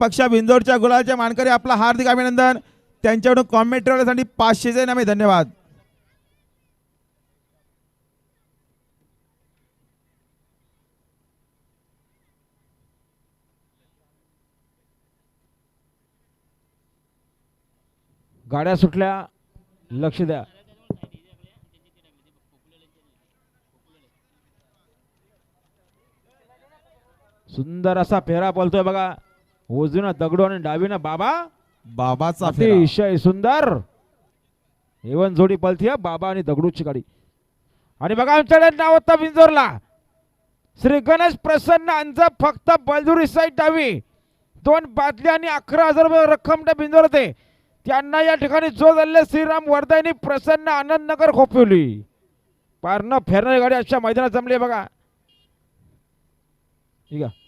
पक्षा बिंदोडच्या गुलालच्या मानकरी आपला हार्दिक अभिनंदन. त्यांच्याकडून कॉमेंट्रीसाठी 500चे नामे. धन्यवाद. गाड्या सुटल्या, लक्ष द्या. सुंदर असा फेरा बोलतोय बघा. उजवीनं दगडू आणि डावीनं बाबा. बाबाचा फेरा. अतिशय सुंदर एवन जोडी पलती आहे, बाबा आणि दगडूची गाडी. आणि बघा आमच्याकडे नाव होतं बिंजोरला श्री गणेश प्रसन्न अंज फक्त बलदुरी साईड डावी. 2 बादल्या आणि 11,000 रुपये रक्कम त्या बिंजोर होते. त्यांना या ठिकाणी जो झाले श्रीराम वर्धानी प्रसन्न आनंदनगर खोपवली. पारणं फेरणारी गाडी अशा मैदानात जमली बघा. ठीक आहे.